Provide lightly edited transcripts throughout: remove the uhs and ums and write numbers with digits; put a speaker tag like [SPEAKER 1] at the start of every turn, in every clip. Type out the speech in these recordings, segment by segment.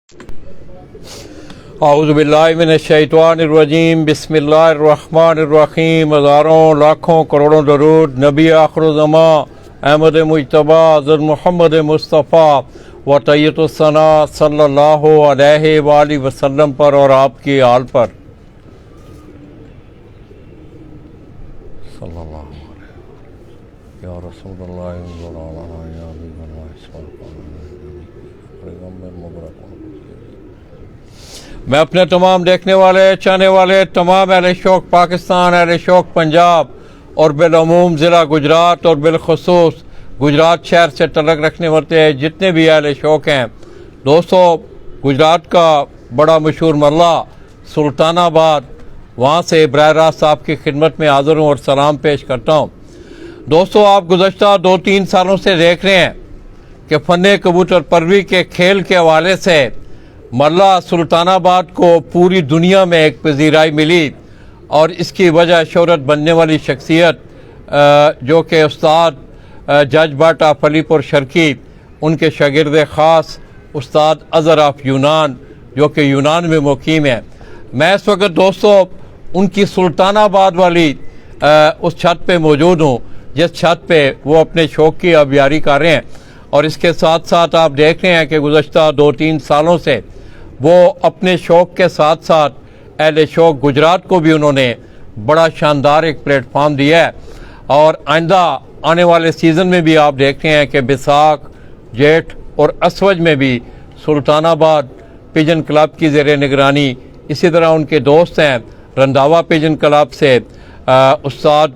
[SPEAKER 1] औज़ुबिल्लाहिमिनश्शैतानिर्रजीम बिस्मिल्लाहिर्रहमानिर्रहीम। हज़ारों लाखों करोड़ों दरूद नबी आखिरुज़्ज़मा अहमद मुज्तबा हज़रत मोहम्मद मुस्तफ़ा व तैय्यतुस्सना सल्लल्लाहु अलैहि वालैहि वसल्लम पर और आपकी आल पर सल्लल्लाहु अलैहि या रसूलल्लाह मैं अपने तमाम देखने वाले चाहने वाले तमाम अहले शौक़ पाकिस्तान, अहले शौक़ पंजाब और बिलअमूम ज़िला गुजरात और बिलखसूस गुजरात शहर से तल्लुक़ रखने वाले जितने भी अहले शौक़ हैं दोस्तों, गुजरात का बड़ा मशहूर महल्ला सुल्तानाबाद, वहाँ से बराह रास्त आपकी खिदमत में हाज़िर हूँ और सलाम पेश करता हूँ। दोस्तों, आप गुज़श्ता 2-3 सालों से देख रहे हैं कि फ़न कबूतर परवी के खेल के हवाले से महल्ला सुल्तानाबाद को पूरी दुनिया में एक पजीराई मिली और इसकी वजह शोहरत बनने वाली शख्सियत जो कि उस्ताद जज भट्ट ऑफ अलीपुर शर्की, उनके शागिर्द ख़ास उस्ताद अज़हर ऑफ यूनान जो कि यूनान में मुकीम है। मैं इस वक्त दोस्तों उनकी सुल्तानाबाद वाली उस छत पे मौजूद हूँ जिस छत पे वो अपने शौक़ की अबियारी कर रहे हैं और इसके साथ साथ आप देख रहे हैं कि गुज़श्ता 2-3 सालों से वो अपने शौक़ के साथ साथ अहले शौक़ गुजरात को भी उन्होंने बड़ा शानदार एक प्लेटफार्म दिया है और आइंदा आने वाले सीज़न में भी आप देख रहे हैं कि बैसाख, जेठ और असवज में भी सुल्तानाबाद पिजन क्लब की ज़ेर निगरानी, इसी तरह उनके दोस्त हैं रंधावा पिजन क्लब से उस्ताद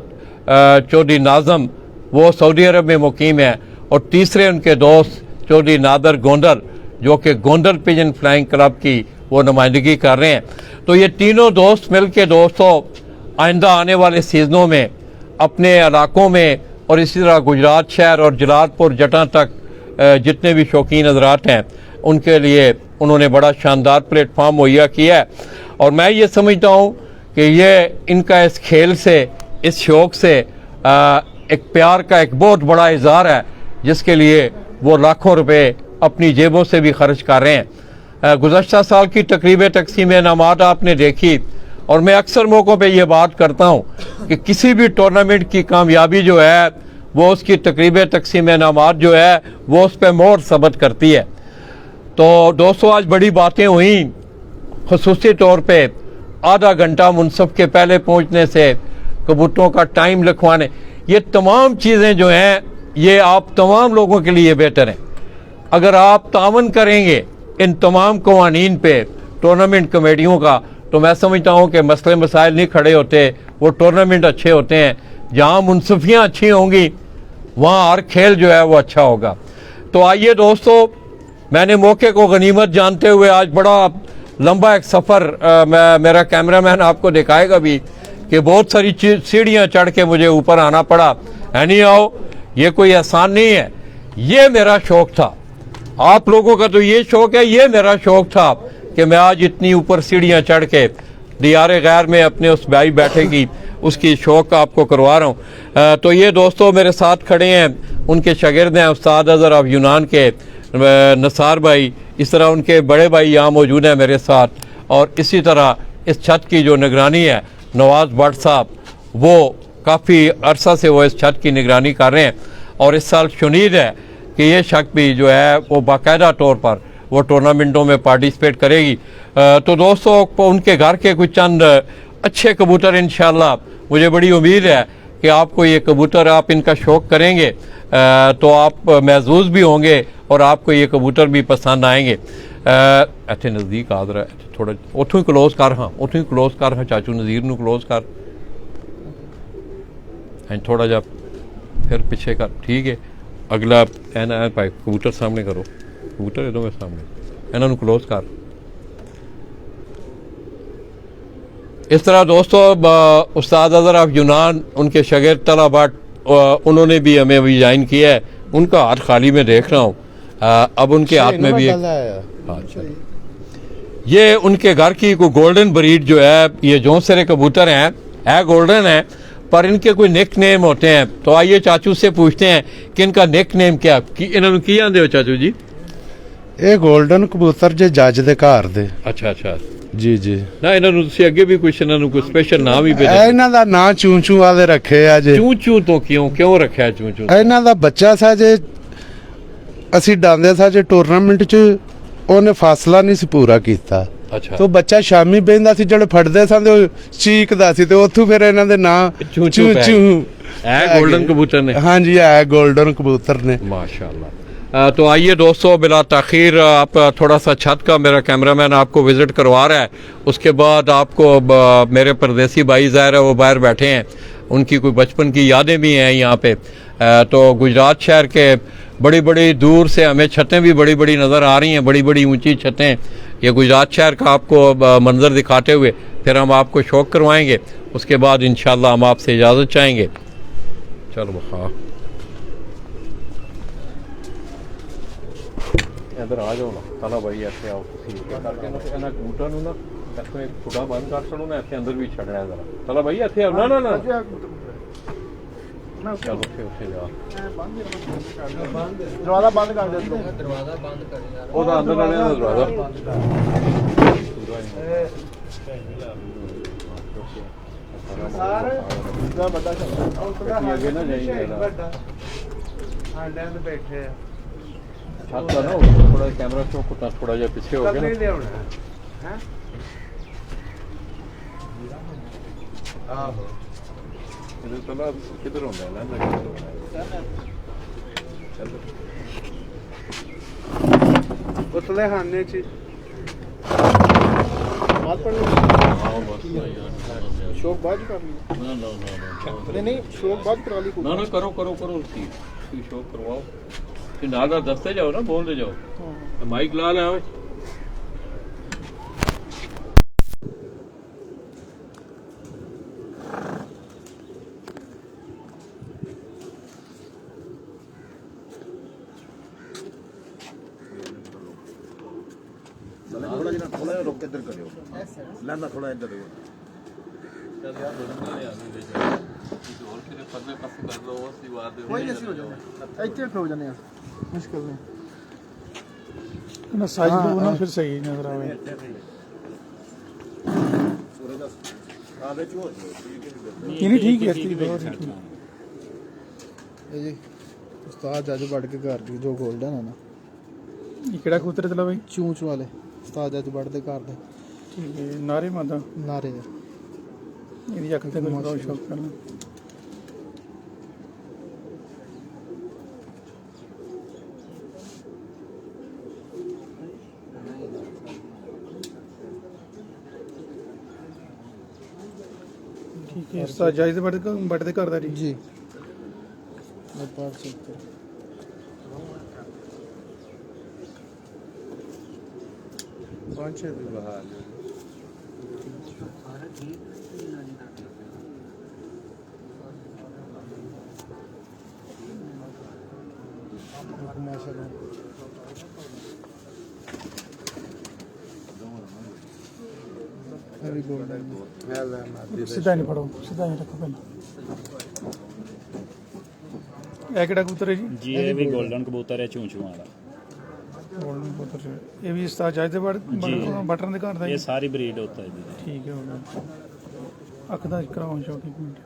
[SPEAKER 1] चौधरी नाज़म, वो सऊदी अरब में मुकीम है और तीसरे उनके दोस्त चौधरी नादर गोंडल जो कि गोंडल पिजन फ्लाइंग क्लब की वो नुमाइंदगी कर रहे हैं। तो ये तीनों दोस्त मिल के दोस्तों आइंदा आने वाले सीज़नों में अपने इलाकों में और इसी तरह गुजरात शहर और जलालपुर जटा तक जितने भी शौकीन हज़रात हैं उनके लिए उन्होंने बड़ा शानदार प्लेटफार्म मुहैया किया है और मैं ये समझता हूँ कि ये इनका इस खेल से, इस शौक़ से एक प्यार का एक बहुत बड़ा इज़हार है जिसके लिए वो लाखों रुपए अपनी जेबों से भी खर्च कर रहे हैं। गुज़श्ता साल की तकरीब तकसीम इनामात आपने देखी और मैं अक्सर मौक़ों पे ये बात करता हूँ कि किसी भी टूर्नामेंट की कामयाबी जो है वो उसकी तकरीब तकसीम इनामात जो है वो उस पर मोहर सबत करती है। तो दोस्तों, आज बड़ी बातें हुई, ख़ुसूसी तौर पे आधा घंटा मुनसफ़ के पहले पहुँचने से, कबूतरों का टाइम लिखवाने, ये तमाम चीज़ें जो हैं ये आप तमाम लोगों के लिए बेहतर हैं। अगर आप तावन करेंगे इन तमाम कवानीन पे टूर्नामेंट कमेटियों का, तो मैं समझता हूँ कि मसले मसाइल नहीं खड़े होते, वो टूर्नामेंट अच्छे होते हैं। जहाँ मुनसफियाँ अच्छी होंगी वहाँ हर खेल जो है वो अच्छा होगा। तो आइए दोस्तों, मैंने मौके को गनीमत जानते हुए आज बड़ा लंबा एक सफ़र मेरा कैमरामैन आपको दिखाएगा भी कि बहुत सारी सीढ़ियाँ चढ़ के मुझे ऊपर आना पड़ा है। नहीं आओ, ये कोई आसान नहीं है। ये मेरा शौक़ था, आप लोगों का तो ये शौक़ है, ये मेरा शौक़ था कि मैं आज इतनी ऊपर सीढ़ियाँ चढ़ के दियारे गैर में अपने उस भाई बैठेगी उसकी शौक़ आपको करवा रहा हूँ। तो ये दोस्तों मेरे साथ खड़े हैं, उनके शागिर्द हैं उस्ताद अज़हर ऑफ यूनान के नसार भाई, इस तरह उनके बड़े भाई यहाँ मौजूद हैं मेरे साथ और इसी तरह इस छत की जो निगरानी है नवाज़ भट्ट साहब, वो काफ़ी अरसा से वो इस छत की निगरानी कर रहे हैं और इस साल शुनीद है कि ये शख्स भी जो है वो बाकायदा तौर पर वो टूर्नामेंटों में पार्टिसिपेट करेगी। तो दोस्तों उनके घर के कुछ चंद अच्छे कबूतर इंशाल्लाह, मुझे बड़ी उम्मीद है कि आपको ये कबूतर, आप इनका शौक़ करेंगे तो आप महजूज़ भी होंगे और आपको ये कबूतर भी पसंद आएंगे। इतने नज़दीक आ रहा है, थोड़ा उठूँ ही क्लोज कर, हाँ उठूँ ही क्लोज कर, हाँ चाचू नज़ीर नू क्लोज कर, थोड़ा जा फिर पीछे कर, ठीक है। अगला एना भाई कबूतर सामने करो, कबूतर दो मेरे सामने, इन्होंने क्लोज कर। इस तरह दोस्तों उस्ताद अज़हर ऑफ यूनान, उनके शागिर्द तला भट्ट, उन्होंने भी हमें अभी ज्वाइन किया है। उनका हाथ खाली में देख रहा हूँ, अब उनके हाथ में भी अच्छा, ये उनके घर की कोई गोल्डन ब्रीड जो है, ये जो सारे कबूतर हैं गोल्डन है पर इनके कोई निक नेम होते हैं। तो आइए चाचू से पूछते हैं कि इनका निक नेम क्या, इन्होंने की आंदे हो चाचू जी?
[SPEAKER 2] ਇਹ 골ਡਨ ਕਬੂਤਰ ਜੇ ਜੱਜ ਦੇ ਘਰ ਦੇ।
[SPEAKER 1] ਅੱਛਾ ਅੱਛਾ
[SPEAKER 2] ਜੀ ਜੀ।
[SPEAKER 1] ਨਾ ਇਹਨਾਂ ਨੂੰ ਤੁਸੀਂ ਅੱਗੇ ਵੀ ਕੁਛ ਇਹਨਾਂ ਨੂੰ ਕੋਈ ਸਪੈਸ਼ਲ ਨਾਮ ਵੀ
[SPEAKER 2] ਇਹ
[SPEAKER 1] ਭੇਜਿਆ?
[SPEAKER 2] ਇਹਨਾਂ ਦਾ ਨਾਂ ਚੂੰ ਚੂੰ ਵਾਲੇ ਰੱਖੇ ਆ ਜੇ।
[SPEAKER 1] ਚੂੰ ਚੂੰ ਤੋਂ ਕਿਉਂ ਰੱਖਿਆ ਚੂੰ ਚੂੰ?
[SPEAKER 2] ਇਹਨਾਂ ਦਾ ਬੱਚਾ ਸਾ ਜੇ ਅਸੀਂ ਡਾਂਦੇ ਸਾ ਜੇ ਟੂਰਨਾਮੈਂਟ 'ਚ ਉਹਨੇ ਫਾਸਲਾ ਨਹੀਂ ਸੀ ਪੂਰਾ ਕੀਤਾ।
[SPEAKER 1] ਅੱਛਾ
[SPEAKER 2] ਤੋ ਬੱਚਾ ਸ਼ਾਮੀ ਬਹਿੰਦਾ ਸੀ ਜਿਹੜੇ ਫੜਦੇ ਸਨ ਤੇ ਉਹ ਚੀਕਦਾ ਸੀ ਤੇ ਉੱਥੋਂ ਫਿਰ ਇਹਨਾਂ ਦੇ ਨਾਂ
[SPEAKER 1] ਚੂੰ
[SPEAKER 2] ਚੂੰ
[SPEAKER 1] ਪੈ
[SPEAKER 2] ਚੂੰ।
[SPEAKER 1] ਇਹ गोल्डन कबूतर ने?
[SPEAKER 2] हाँ जी, है गोल्डन कबूतर ने।
[SPEAKER 1] माशाल्लाह। तो आइए दोस्तों, बिला ताखीर आप थोड़ा सा छत का मेरा कैमरामैन आपको विज़िट करवा रहा है। उसके बाद आपको मेरे परदेसी भाई ज़ाहिर है वो बाहर बैठे हैं, उनकी कोई बचपन की यादें भी हैं यहाँ पे। तो गुजरात शहर के बड़ी बड़ी दूर से हमें छतें भी बड़ी बड़ी नज़र आ रही हैं, बड़ी बड़ी ऊंची छतें। ये गुजरात शहर का आपको मंजर दिखाते हुए फिर हम आपको शौक करवाएंगे। उसके बाद इंशाल्लाह हम आपसे इजाज़त चाहेंगे। चलो हाँ, इधर आ जाओ ना ताला भाई, ऐसे आओ करके ना ਇਹਨਾਂ ਕਬੂਤਰਾਂ ਨੂੰ ਨਾ ਇੱਥੋਂ ਇੱਕ ਖੁੱਡਾ ਬੰਦ ਕਰ ਛੱਡੋ ਨਾ, ਇੱਥੇ ਅੰਦਰ ਵੀ ਛੱਡਣਾ ਹੈ ਜ਼ਰਾ। ਤਾਲਾ ਭਾਈ ਇੱਥੇ ਆਓ। ਨਾ ਨਾ ਨਾ ਚਲੋ ਉੱਥੇ ਜਾ,
[SPEAKER 3] ਦਰਵਾਜ਼ਾ ਬੰਦ ਕਰ ਦੇ।
[SPEAKER 1] ਉਹਦਾ ਅੰਦਰ ਵਾਲੇ ਦਾ ਦਰਵਾਜ਼ਾ
[SPEAKER 3] ਸਾਰ ਦਾ ਵੱਡਾ ਸ਼ਬਦ ਉਹ ਥੋੜਾ
[SPEAKER 1] ਅੱਗੇ ਨਾ ਜਾਈਏ
[SPEAKER 3] ਵੱਡਾ ਆਂਡਿਆਂ ਤੇ ਬੈਠੇ ਆ।
[SPEAKER 1] छत का ना थोड़ा कैमरा चौक थोड़ा जा पीछे हो गया
[SPEAKER 3] ਨਹੀਂ
[SPEAKER 1] ना।
[SPEAKER 3] ਲਿਆਉਣਾ ਹੈ ਆਹੋ।
[SPEAKER 1] इधर चला किधर होता है ना?
[SPEAKER 3] ਉਤਲੇ ਖਾਨੇ ਚ ਬਾਤ ਪੜਨੀ।
[SPEAKER 1] हाँ बस यार,
[SPEAKER 3] ਸ਼ੋਕ ਬਾਅਦ ਕਰ ਲਈ।
[SPEAKER 1] ना ना ना ना
[SPEAKER 3] ਨਹੀਂ ਸ਼ੋਕ ਬਾਅਦ ਕਰਾ ਲਈ।
[SPEAKER 1] ना ना करो करो करो उसकी शो करवाओ। फिर नाल दसते जाओ ना, बोलते जाओ। माइक ला ले।
[SPEAKER 3] ਥੋੜਾ ਰੁਕ ਕੇ ਇੱਧਰ ਕਰਿਓ। ਲੈਣਾ ਥੋੜਾ ਇੱਧਰ ਦਿਓ। ਕੋਈ ਨਹੀਂ, ਅਸੀਂ ਹੋ ਜਾਣਾ ਇੱਥੇ ਖੋ ਜਾਂਦੇ ਆ, ਮੁਸ਼ਕਿਲ ਨਹੀਂ।
[SPEAKER 4] ना साइज दो ना, फिर सही नजर आवे। ये नहीं ठीक है, इसकी बहुत ठीक है।
[SPEAKER 3] ਇਹ ਜੀ ਉਸਤਾਦ ਜੱਜ ਵੜ ਕੇ ਘਰ ਦੀ ਜੋ 골ਡਨ ਹੈ ਨਾ,
[SPEAKER 4] ये केड़ा कबूतर चला भाई?
[SPEAKER 3] ਚੂੰ ਚੂੰ ਵਾਲੇ ਉਸਤਾਦ ਜੱਜ ਵੜ ਦੇ ਘਰ ਦੇ
[SPEAKER 4] ठीक है, नारे मादा
[SPEAKER 3] ਨਾਰੇ।
[SPEAKER 4] ये अकल तक बहुत शौक करना। ठीक है, उस्ताद जायज़ बढ़ते कर दा जी।
[SPEAKER 3] ਜੀ ਮੈਂ ਪਾਰ सकते पहुंचे भी बाहर।
[SPEAKER 4] सीधा नहीं पढ़ो, सीधा नहीं रखो पहले। ਇਹ ਕਿਹੜਾ ਕਬੂਤਰ ਹੈ ਜੀ?
[SPEAKER 5] ਜੀ ਇਹ ਵੀ 골ਡਨ ਕਬੂਤਰ ਹੈ ਚੂੰ-ਚੂੰ ਵਾਲਾ।
[SPEAKER 4] ਗੋਲਡਨ ਕਬੂਤਰ ਹੈ। ਇਹ ਵੀ ਉਸਤਾਦ ਜਾਇਜ਼ ਦੇ ਬਟਨ ਦੇ ਘਰ ਦਾ
[SPEAKER 5] ये
[SPEAKER 4] ਜੀ?
[SPEAKER 5] सारी ब्रीड होता है जी।
[SPEAKER 4] ਠੀਕ ਹੈ, ਹੋ ਗਿਆ। ਅੱਖ ਦਾ ਕਰਾਉਂ ਸ਼ੌਕ ਇੱਕ ਮਿੰਟ।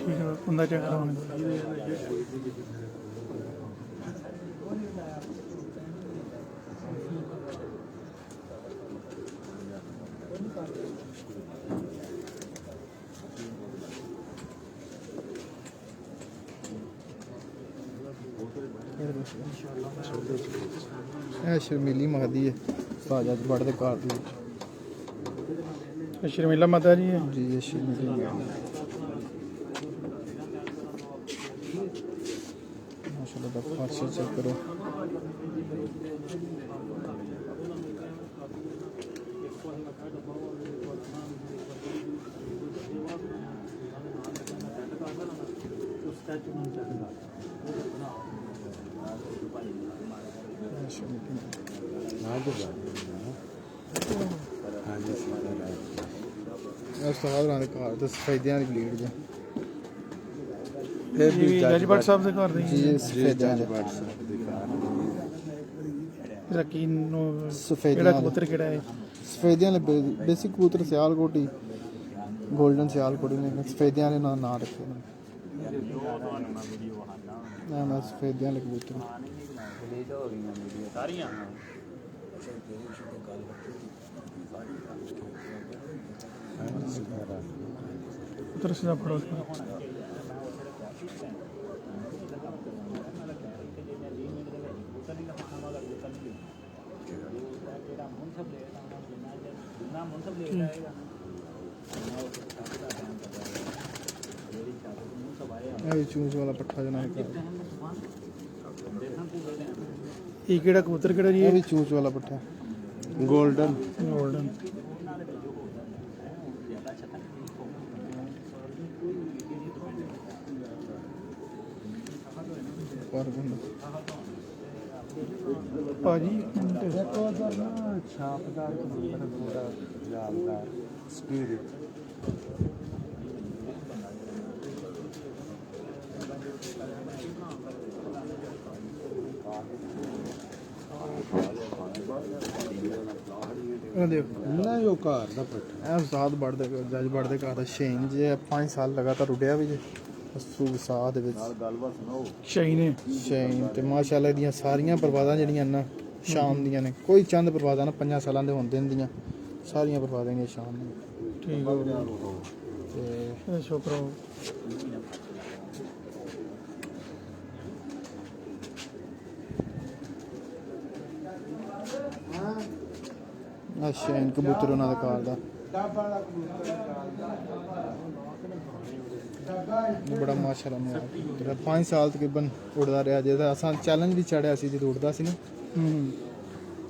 [SPEAKER 4] ठीक है, कुंदा चेक कराने
[SPEAKER 3] ਇਹ ਸ਼ਰਮੀਲੀ ਮਹਦੀ ਹੈ ਉਸਤਾਦ ਜੱਜ ਵੜ ਦੇ ਘਰ ਦੀ।
[SPEAKER 4] शर्मिला माता जी है
[SPEAKER 3] ਜੀ ਇਹ ਸ਼ਰਮੀਲੀ ਮਹਦੀ ਮਾਸ਼ਾਅੱਲਾ ਦਾ ਫਾਰਸੀ ਚੈੱਕ ਕਰੋ। ਉਸਤਾਦ ਹੋਰਾਂ ਦੇ ਘਰ ਤੇ ਸਫੈਦਿਆਂ ਦੀ ਬਲੀਡ ਜੇ
[SPEAKER 4] ਇਹ ਵੀ ਜੱਜ ਭੱਟ ਸਾਹਿਬ ਦੇ ਘਰ ਦੇ
[SPEAKER 3] ਜੀ ਸਫੈਦਿਆਂ ਦੇ
[SPEAKER 4] ਰੱਕੀ ਨੂੰ
[SPEAKER 3] ਸਫੈਦਿਆਂ
[SPEAKER 4] ਕਿਹੜਾ ਕਬੂਤਰ ਕਿਹੜਾ ਹੈ
[SPEAKER 3] ਸਫੈਦਿਆਂ ਦੇ ਬੇਸਿਕ ਕਬੂਤਰ ਸਿਆਲਕੋਟੀ ਗੋਲਡਨ ਸਿਆਲਕੋਟੀ ਨੇ ਸਫੈਦਿਆਂ ਦੇ ਨਾਂ ਰੱਖੇ ਨੇ ਨਾ ਸਫੈਦਿਆਂ ਦੇ ਕਬੂਤਰ
[SPEAKER 5] ਸਾਰੀਆਂ
[SPEAKER 4] ਕਬੂਤਰ ਸਿੱਧਾ ਫੜੋ
[SPEAKER 3] ਇਹ ਵੀ ਚੂਸ ਵਾਲਾ ਪੱਠਾ ਜਨਾ
[SPEAKER 4] ਇਹ ਕਿਹੜਾ ਕਬੂਤਰ ਕਿਹੜਾ ਜੀ
[SPEAKER 3] ਇਹ ਵੀ ਚੂਸ ਵਾਲਾ ਪੱਠਾ ਗੋਲਡਨ
[SPEAKER 4] ਗੋਲਡਨ
[SPEAKER 3] ਪਰ
[SPEAKER 4] ਭਾਜੀ
[SPEAKER 3] ਛਾਪਦਾਰ ਕਬੂਤਰ ਪੂਰਾ ਜਾਲਦਾਰ ਸਪਿਰਿਟ ਉਹ ਦੇਖੋ ਨਾ ਇਹ ਘਰ ਦਾ ਪੱਠਾ ਇਹ ਉਸਤਾਦ ਬੜਦੇ ਜੱਜ ਬੜਦੇ ਘਰ ਦਾ ਸ਼ੇਨ ਜੇ 5 ਸਾਲ ਲਗਾਤਾਰ ਉੱਡਿਆ ਵੀ ਜੇ ਸੂ ਸਾਹ ਦੇ ਵਿੱਚ
[SPEAKER 4] ਸ਼ਾਹੀ ਨੇ
[SPEAKER 3] ਸ਼ੇਨ ਤੇ ਮਾਸ਼ਾਅੱਲਾ ਦੀਆਂ ਸਾਰੀਆਂ ਬਰਬਾਦਾਂ ਜਿਹੜੀਆਂ ਨਾ ਸ਼ਾਮ ਦੀਆਂ ਨੇ ਕੋਈ ਚੰਦ ਬਰਬਾਦਾਂ ਨਾ 5 ਸਾਲਾਂ ਦੇ ਹੁੰਦੇ ਦੀਆਂ ਸਾਰੀਆਂ ਬਰਬਾਦਾਂ ਦੀਆਂ ਸ਼ਾਮ ਦੀਆਂ
[SPEAKER 4] ਠੀਕ ਹੋ ਗਿਆ
[SPEAKER 3] ਤੇ
[SPEAKER 4] ਇਹ ਸ਼ੋਕਰੋ
[SPEAKER 3] ਆ ਸ਼ੇਨ ਕਬੂਤਰ ਉਹਨਾਂ ਦਾ ਕਾਰ ਦਾ ਬੜਾ ਮਾਸ਼ਾਅੱਲਾ ਮੇਰਾ ਕਬੂਤਰ 5 ਸਾਲ ਤਕਰੀਬਨ ਉੱਡਦਾ ਰਿਹਾ ਜਿਹਦਾ ਅਸਾਂ ਚੈਲੰਜ ਵੀ ਚੜਿਆ ਸੀ ਜਦੋਂ ਉੱਡਦਾ ਸੀ ਨਾ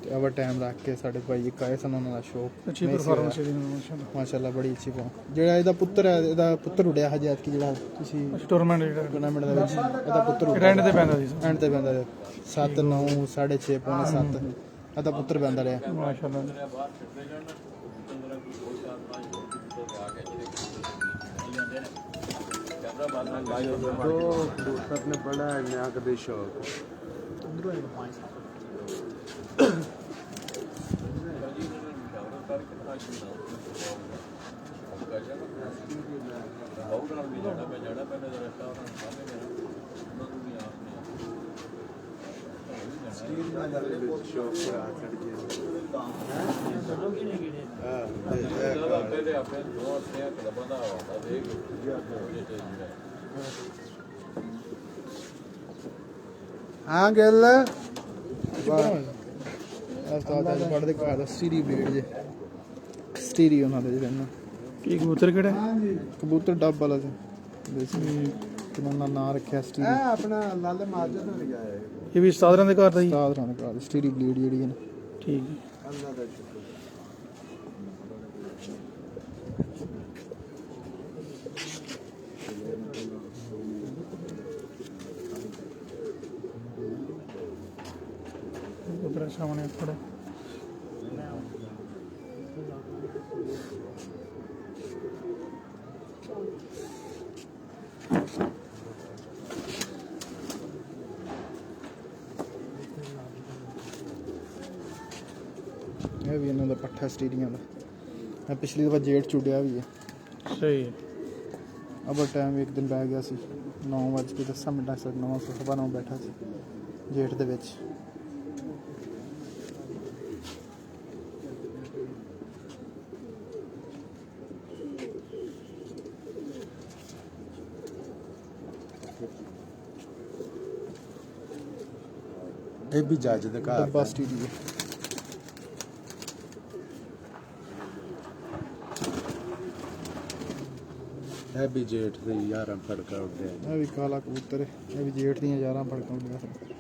[SPEAKER 3] ਤੇ ਆਵਰ ਟਾਈਮ ਰੱਖ ਕੇ ਸਾਡੇ ਭਾਈ ਇੱਕ ਆਏ ਸਨ ਉਹਨਾਂ ਦਾ ਸ਼ੌਕ
[SPEAKER 4] ਅੱਛੀ ਪਰਫਾਰਮੈਂਸ ਹੈ ਮਾਸ਼ਾਅੱਲਾ
[SPEAKER 3] ਮਾਸ਼ਾਅੱਲਾ ਬੜੀ ਅੱਛੀ ਬਾਤ ਜਿਹੜਾ ਇਹਦਾ ਪੁੱਤਰ ਹੈ ਇਹਦਾ ਪੁੱਤਰ ਉੱਡਿਆ ਹਜੇ ਐਤਕੀ ਜਿਹੜਾ ਤੁਸੀਂ
[SPEAKER 4] ਟੂਰਨਾਮੈਂਟ ਜਿਹੜਾ
[SPEAKER 3] ਟੂਰਨਾਮੈਂਟ ਦੇ ਵਿੱਚ ਇਹਦਾ ਪੁੱਤਰ ਉੱਡਿਆ
[SPEAKER 4] ਰੈਂਡ ਤੇ ਪੈਂਦਾ ਸੀ
[SPEAKER 3] ਐਂਡ ਤੇ ਪੈਂਦਾ ਰਿਹਾ 7 9 6:30 ਪੌਣੇ 7 ਇਹਦਾ ਪੁੱਤਰ ਪੈਂਦਾ ਰਿਹਾ
[SPEAKER 4] ਮਾਸ਼ਾਅੱਲਾ
[SPEAKER 2] दोस्त ने पढ़ा है यहाँ का भी शौक हाँ गल
[SPEAKER 3] ਉਸਤਾਦ ਅੱਜ ਪੜ੍ਹਦੇ ਘਰ ਦਾ ਸਟੀਰੀ ਬਲੇਡ ਜੇ ਸਟੀਰੀ ਉਹਨਾਂ ਦੇ ਜਿਹੜੇ ਨਾ
[SPEAKER 4] ਕੀ ਕਬੂਤਰ ਕਿਹੜਾ
[SPEAKER 3] ਕਬੂਤਰ ਡੱਬ ਵਾਲਾ ਸੀ ਬੇਸਿਕ ਉਹਨਾਂ ਦਾ ਨਾਂ ਰੱਖਿਆ ਸਟੀਰੀ
[SPEAKER 2] अपना लाल माजद में गया है
[SPEAKER 4] ਇਹ ਵੀ ਉਸਤਾਦਰਾਂ ਦੇ ਘਰ ਦਾ ਹੀ
[SPEAKER 3] ਉਸਤਾਦ ਹੋਰਾਂ ਦੇ ਘਰ ਦੀ ਸਟੀਰੀ ਬਲੇਡ ਜਿਹੜੀ ਹੈ ਨਾ
[SPEAKER 4] ਠੀਕ ਹੈ
[SPEAKER 2] अल्लाह का शुक्र
[SPEAKER 4] ਕਬੂਤਰ ਸਾਹਮਣੇ ਖੜਾ
[SPEAKER 3] ਇਹ ਵੀ ਇਹਨਾਂ ਦਾ ਪੱਠਾ ਸਟੀਰੀਆਂ ਦਾ ਮੈਂ ਪਿਛਲੀ ਦਫਾ ਜੇਠ ਚੁੱਡਿਆ ਵੀ ਹੈ
[SPEAKER 4] ਸਹੀ ਹੈ
[SPEAKER 3] ਅਬਰ ਟਾਈਮ ਇੱਕ ਦਿਨ ਬਹਿ ਗਿਆ ਸੀ 9:10 ਤੱਕ 9 ਸਵਾ 9 ਬੈਠਾ ਸੀ ਜੇਠ ਦੇ ਵਿੱਚ
[SPEAKER 2] ਇਹ ਵੀ ਜੱਜ ਦੇ ਘਰ
[SPEAKER 3] ਡੱਬਾ ਸਟੀਰੀ ਹੈ
[SPEAKER 2] ਇਹ ਵੀ ਜੇਠ ਦੇ ਯਾਰਾਂ ਫੜਕਾ ਉੱਡਿਆ
[SPEAKER 3] ਇਹ ਵੀ ਕਾਲਾ ਕਬੂਤਰ ਹੈ ਇਹ ਵੀ ਜੇਠ ਦੀਆਂ ਯਾਰਾਂ ਫੜਕਾਂ ਹੁੰਦੀਆਂ ਸਨ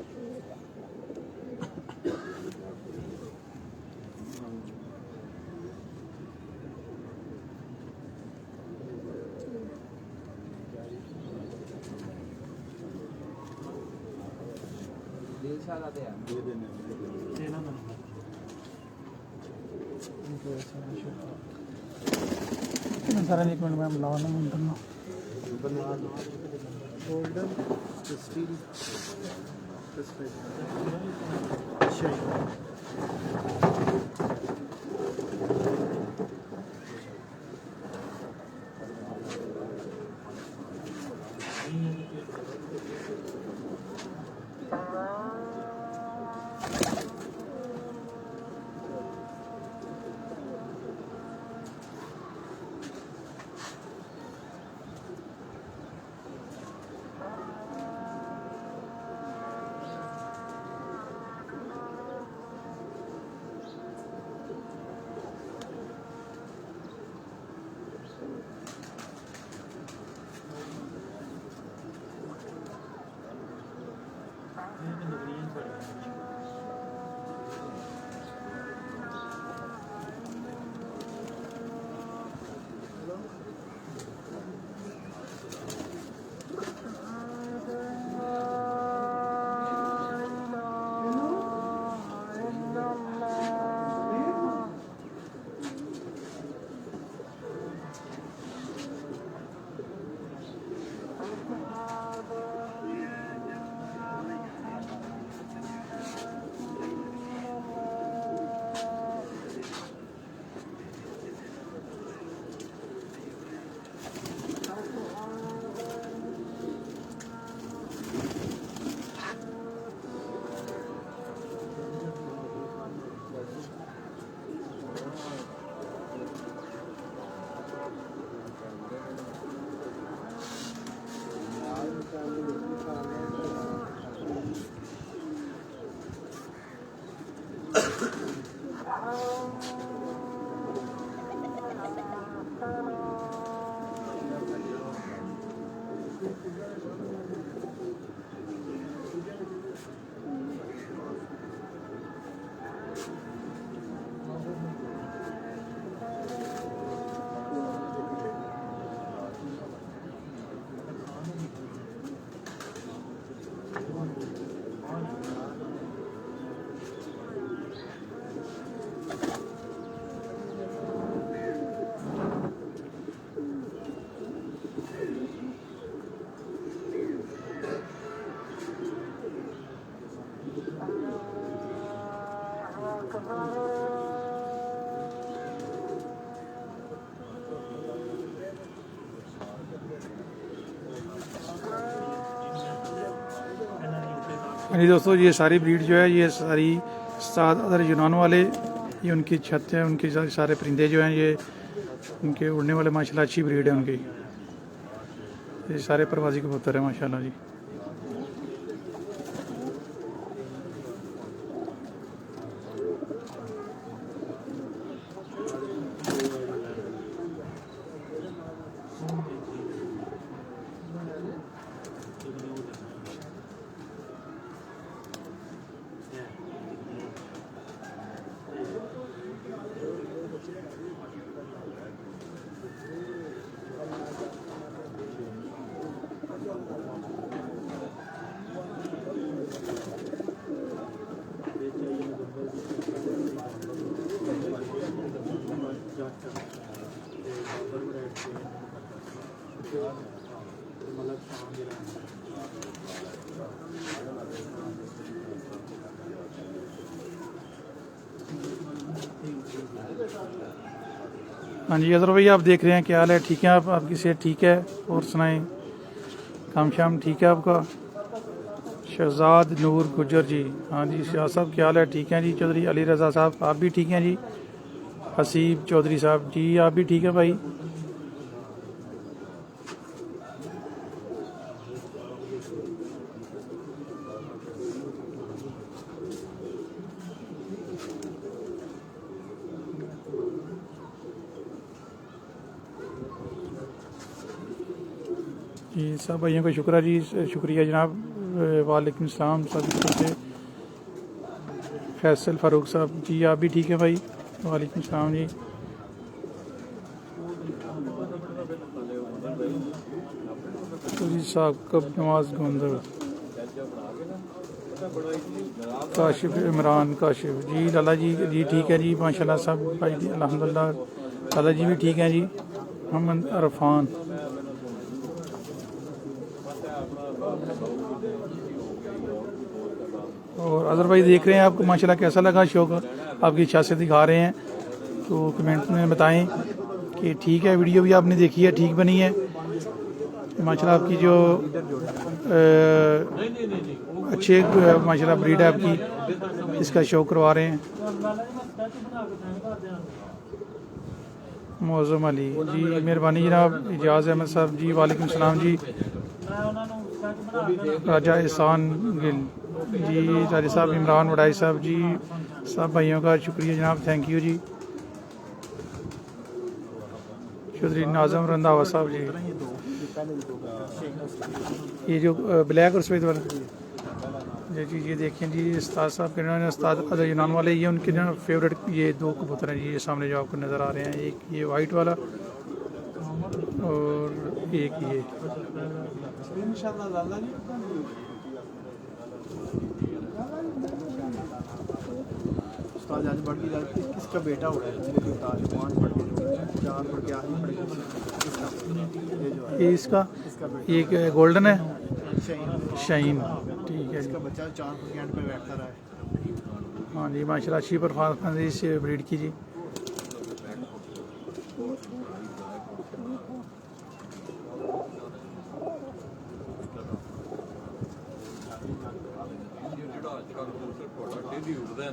[SPEAKER 4] सारा एक मिनट में बुला ना इंटरना
[SPEAKER 3] गोल्डन स्टील
[SPEAKER 4] हाँ जी दोस्तों, ये सारी ब्रीड जो है ये सारी सात अदर यूनान वाले, ये उनकी छत है, उनके सारे परिंदे जो हैं ये उनके उड़ने वाले माशाल्लाह अच्छी ब्रीड है उनकी। ये सारे प्रवासी कबूतर हैं माशाल्लाह जी। हाँ जी अजहर भाई, आप देख रहे हैं क्या हाल है? ठीक है आप? आपकी सेहत ठीक है? और सुनाएं, काम शाम ठीक है आपका? शहजाद नूर गुजर जी, हाँ जी शाह साहब क्या हाल है? ठीक है जी। चौधरी अली रज़ा साहब आप भी ठीक हैं जी? हसीब चौधरी साहब जी आप भी ठीक है भाई? जी सब भाइयों को शुक्रिया जी, शुक्रिया जनाब। वालेकुम सलाम सभी से। फैसल फ़ारूक साहब जी आप भी ठीक है भाई? वालेकुम सलाम जी। तो जी साहब कब नमाज गोंदर काशिफ इमरान काशिफ जी, लाला जी ठीक है जी माशाल्लाह सब भाई जी अल्हम्दुलिल्लाह। लाला जी भी ठीक हैं जी। मोहम्मद अरफान और अजहर भाई देख रहे हैं, आपको माशाल्लाह कैसा लगा शौक, आपकी इच्छा से दिखा रहे हैं तो कमेंट में बताएं कि ठीक है। वीडियो भी आपने देखी है, ठीक बनी है माशाल्लाह। आपकी जो अच्छे माशाल्लाह ब्रीड है आपकी, इसका शौक करवा रहे हैं। मौज़म अली जी मेहरबानी जनाब। इजाज़ अहमद साहब जी वालेकुम सलाम जी। राजा एहसान गिल जी, राजा साहब, इमरान वडाई साहब जी, सब भाइयों का शुक्रिया जनाब, थैंक यू जी। चौधरी नाजम रंधावा साहब जी, ये जो ब्लैक और सफ़ेद वाला जी ये देखें जी, उस्ताद साहब के ना उस्ताद अदर यूनान वाले, ये उनके ना फेवरेट ये दो कबूतर हैं जी, ये सामने जो आपको नज़र आ रहे हैं, एक ये वाइट वाला और एक ये।
[SPEAKER 3] उस्ताद आज बढ़ गई जाती है, किसका बेटा हो रहा है उस्ताद 5 बढ़ गई, 4 बढ़ के आगे बढ़ गई।
[SPEAKER 4] ये इसका एक गोल्डन है शाइन, ठीक है जी।
[SPEAKER 3] इसका बच्चा 4 फुट के एंड पे बैठता रहा है।
[SPEAKER 4] हाँ जी माशाल्लाह अच्छी परफॉर्मेंस इस ब्रीड की जी।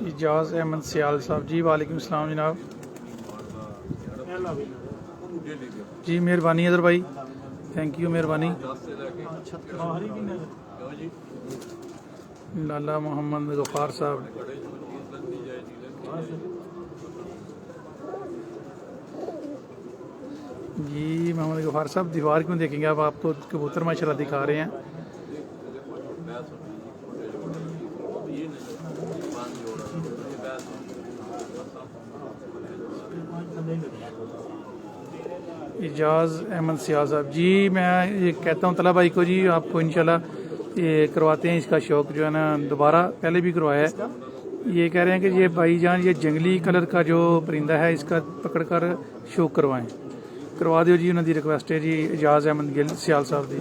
[SPEAKER 4] इजाज़ अहमद सियाल साहब जी वालेकुम सलाम जनाब जी, मेहरबानी अदर भाई, थैंक यू मेहरबानी। लाला मोहम्मद गफ़ार साहब जी, मोहम्मद गफ़ार साहब दीवार क्यों देखेंगे आप, आपको कबूतर माशाल्लाह दिखा रहे हैं। इजाज़ अहमद सियाल साहब जी, मैं ये कहता हूँ तला भाई को जी, आपको इंशाल्लाह ये करवाते हैं इसका शौक जो है ना दोबारा, पहले भी करवाया है। ये कह रहे हैं कि ये भाईजान ये जंगली कलर का जो परिंदा है इसका पकड़ कर शौक करवाएं, करवा दो जी, उन्होंने रिक्वेस्ट है जी। इजाज़ अहमद गिल सियाल साहब जी।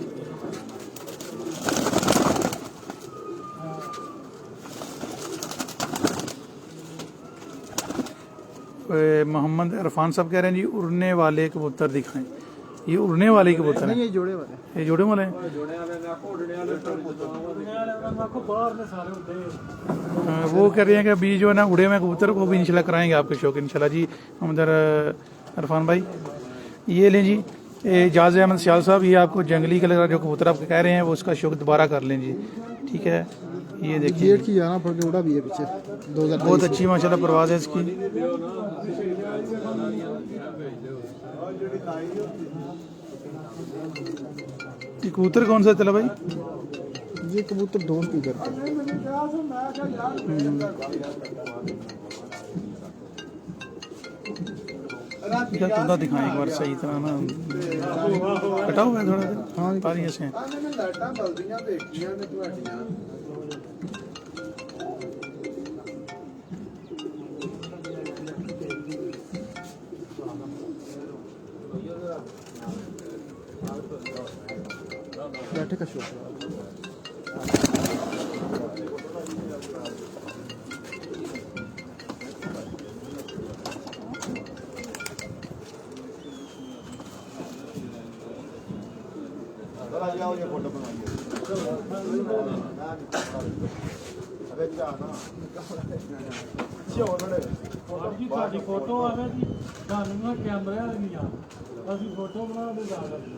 [SPEAKER 4] मोहम्मद इरफान साहब कह रहे हैं जी उड़ने वाले कबूतर दिखाएं। ये उड़ने वाले कबूतर हैं,
[SPEAKER 3] ये जोड़े वाले,
[SPEAKER 4] ये जोड़े वाले हैं। वो कह रहे हैं कि अभी जो है ना उड़े हुए कबूतर को भी इंशाल्लाह कराएंगे आपके शौक इंशाल्लाह जी। मोहम्मद इरफान भाई ये लें जी। इजाज़ अहमद सियाल साहब, ये आपको जंगली कलर का जो कबूतर आप कह रहे हैं वो उसका शौक दोबारा कर लें जी, ठीक है। ये देखिए
[SPEAKER 3] गेट की जाना पड़ के उड़ा भी है पीछे 2000।
[SPEAKER 4] बहुत अच्छी माशाल्लाह परवाज़ है इसकी। ये कबूतर कौन सा चला भाई?
[SPEAKER 3] ये कबूतर ढोल की करते हैं।
[SPEAKER 4] तुमदा दिखाएं एक बार सही तरह ना, कटा हुआ है थोड़ा सा। हाँ तारियां से
[SPEAKER 3] बैठे का शौक फोटो
[SPEAKER 6] ਸਾਡੀ ਫੋਟੋ ਆਵੇ ਜੀ, ਸਾਨੂੰ ਨਾ ਕੈਮਰੇ ਵਾਲੀਆਂ ਅਸੀਂ ਫੋਟੋ ਬਣਾ ਕੇ ਜਾ ਸਕਦੇ ਹਾਂ।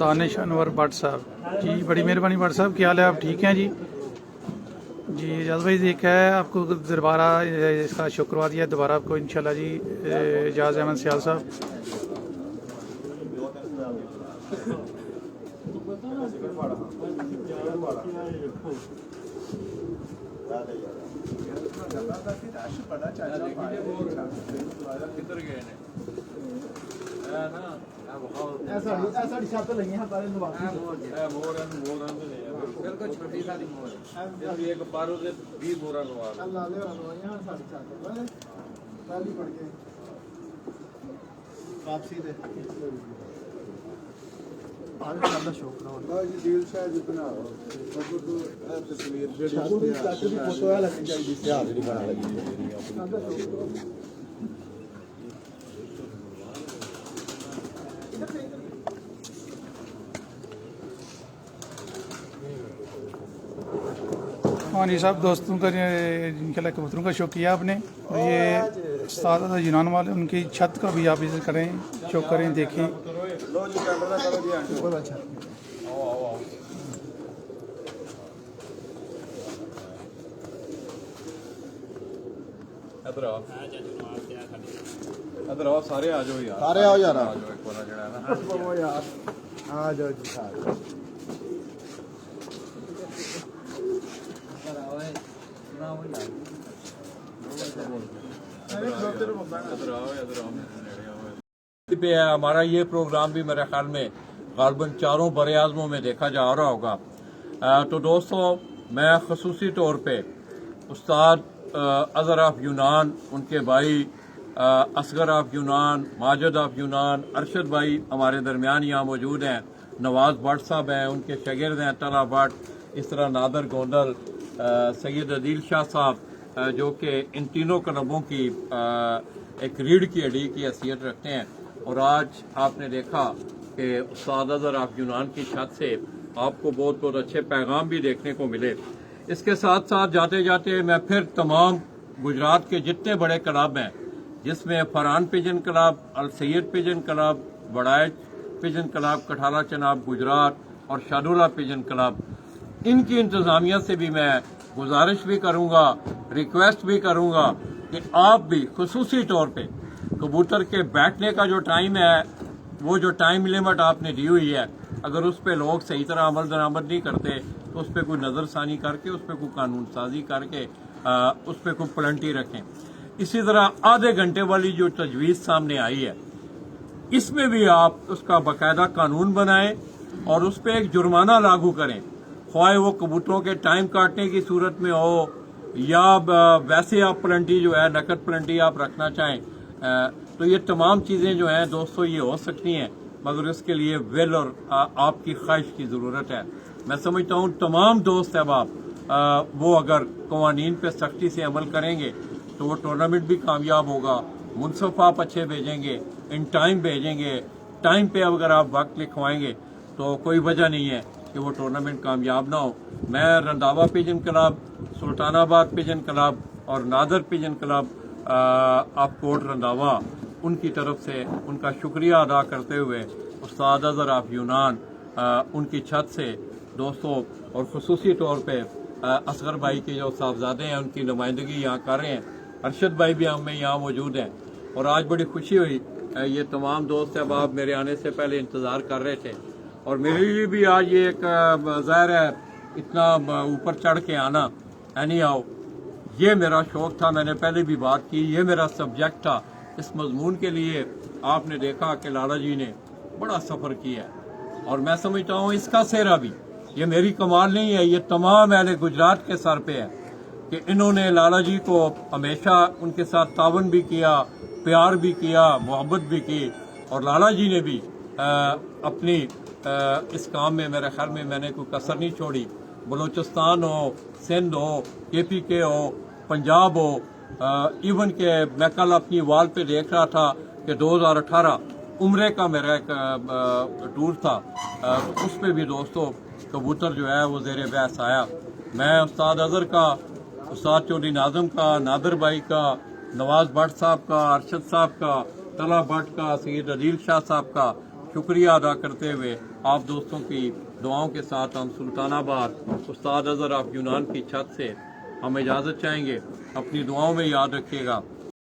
[SPEAKER 4] दानिश अनवर भट्ट साहब जी, बड़ी मेहरबानी भट्ट साहब, क्या हाल है, आप ठीक हैं जी? जी इजाज़ भाई देखा है आपको दोबारा इसका शौक करवा दिया दोबारा आपको इंशाल्लाह जी। इजाज़ अहमद सियाल साहब
[SPEAKER 1] किधर गए ने
[SPEAKER 3] ਸਾਡੀ ਛੱਤ ਲਈਆਂ ਪਰ ਲਵਾਤੀ
[SPEAKER 1] बिल्कुल छोटी सारी मोर है एक बारो से 20 मोरा लगा
[SPEAKER 3] ਲਾ ਲਿਓ ਲਵਾਈਆਂ ਸਾਡੀ ਛੱਤ ਪਹਿਲੀ ਪੜ ਕੇ ਵਾਪਸੀ ਦੇ ਆਹ ਸਾਡਾ ਸ਼ੌਕ ਨਾ ਹੁੰਦਾ ਜੀ ਦਿਲ ਸ਼ਾਇਦ ਇਤਨਾ ਸਭ ਤੋਂ ਇਹ ਤਸਵੀਰ ਜਿਹੜੀ ਚੱਕ ਦੀ ਫੋਟੋ ਹੈ ਲੱਗਣੀ ਚਾਹੀਦੀ ਸੀ ਆ ਜਿਹੜੀ ਬਣਾ ਲੱਗੀ ਸਾਡਾ ਸ਼ੌਕ
[SPEAKER 4] हाँ जी साहब, दोस्तों का जिनके कबूतरों का शौक किया आपने, और ये उस्ताद यूनान वाले उनकी छत का भी आप विजिट करें, शौक करें, देखें।
[SPEAKER 3] बहुत अच्छा
[SPEAKER 1] इधर आओ इधर आओ सारे आ जाओ यार
[SPEAKER 3] सारे आओ यार
[SPEAKER 1] आ जाओ एक बार जड़ा ना
[SPEAKER 3] ओ यार आ जाओ जी सारे
[SPEAKER 1] पे है हमारा ये प्रोग्राम भी मेरे ख्याल में गालबन चारों बड़े आज़मों में देखा जा रहा होगा। तो दोस्तों, मैं खसूसी तौर पे उस्ताद अज़हर ऑफ यूनान, उनके भाई असगर ऑफ यूनान, माजिद ऑफ यूनान, अरशद भाई हमारे दरमियान यहाँ मौजूद हैं, नवाज भट्ट साहब हैं, उनके शागिर्द हैं तला भट्ट, इस तरह नादर गोंदल, सैयद अदील शाह साहब, जो कि इन तीनों क्लबों की एक रीढ़ की हड्डी की हैसियत रखते हैं। और आज आपने देखा कि उस्ताद अज़हर ऑफ यूनान की छत से आपको बहुत बहुत अच्छे पैगाम भी देखने को मिले। इसके साथ साथ जाते जाते मैं फिर तमाम गुजरात के जितने बड़े क्लब हैं, जिसमें फरहान पिजन क्लब, अल Syed pigeon club, बड़ाइच pigeon club, कठाला Chenab Gujarat और शादुल्ला पिजन क्लब, इनकी इंतज़ामिया से भी मैं गुजारिश भी करूंगा, रिक्वेस्ट भी करूंगा कि आप भी खुसूसी तौर पे कबूतर के बैठने का जो टाइम है, वो जो टाइम लिमिट आपने दी हुई है, अगर उस पर लोग सही तरह अमल दरामद नहीं करते तो उस पर कोई नज़रसानी करके, उस पर कोई कानून साजी करके उस पर कोई प्लंटी रखें। इसी तरह आधे घंटे वाली जो तजवीज़ सामने आई है, इसमें भी आप उसका बाकायदा कानून बनाएं और उस पर एक जुर्माना लागू करें, ख्वाह वो कबूतरों के टाइम काटने की सूरत में हो या वैसे आप प्लंटी जो है नकद प्लंटी आप रखना चाहें। तो ये तमाम चीज़ें जो हैं दोस्तों ये हो सकती हैं, मगर इसके लिए विल और आपकी ख्वाहिश की ज़रूरत है। मैं समझता हूँ तमाम दोस्त अहबाब वो अगर कवानीन पे सख्ती से अमल करेंगे तो वो टूर्नामेंट भी कामयाब होगा, मुनसफ आप अच्छे भेजेंगे, इन टाइम भेजेंगे, टाइम पे अगर आप वक्त लिखवाएंगे तो कोई वजह नहीं है कि वो टूर्नामेंट कामयाब ना हो। मैं Randhawa pigeon club, Sultanabad pigeon club और Nadar pigeon club of Kot Randhawa, उनकी तरफ से उनका शुक्रिया अदा करते हुए उस्ताद अज़हर ऑफ यूनान उनकी छत से दोस्तों, और खुसूसी तौर पे असगर भाई के जो साहबजादे हैं उनकी नुमाइंदगी यहाँ कर रहे हैं, अरशद भाई भी हमें यहाँ मौजूद हैं। और आज बड़ी खुशी हुई, ये तमाम दोस्त अहबाब मेरे आने से पहले इंतज़ार कर रहे थे और मेरे लिए भी आज ये एक ज़ाहिर है इतना ऊपर चढ़ के आना, एनी आओ, ये मेरा शौक था, मैंने पहले भी बात की, ये मेरा सब्जेक्ट था। इस मजमून के लिए आपने देखा कि लाला जी ने बड़ा सफ़र किया है और मैं समझता हूँ इसका सेहरा भी, ये मेरी कमाल नहीं है, ये तमाम अहले गुजरात के सर पे है कि इन्होंने लाला जी को हमेशा उनके साथ तावन भी किया, प्यार भी किया, मोहब्बत भी की, और लाला जी ने भी अपनी इस काम में मेरे ख्याल में मैंने कोई कसर नहीं छोड़ी। बलूचिस्तान हो, सिंध हो, KPK हो, पंजाब हो, इवन के मैं कल अपनी वाल पे देख रहा था कि 2018 उम्रे का मेरा एक टूर था, उस पे भी दोस्तों कबूतर जो है वो ज़ेर बहस आया। मैं उस्ताद अज़हर का, उस्ताद चौधरी नाज़म का, नादर भाई का, नवाज भट्ट साहब का, अरशद साहब का, तला भट्ट का, सैयद अदील शाह साहब का शुक्रिया अदा करते हुए आप दोस्तों की दुआओं के साथ हम सुल्तानाबाद उस्ताद अज़हर ऑफ यूनान की छत से हम इजाज़त चाहेंगे। अपनी दुआओं में याद रखिएगा।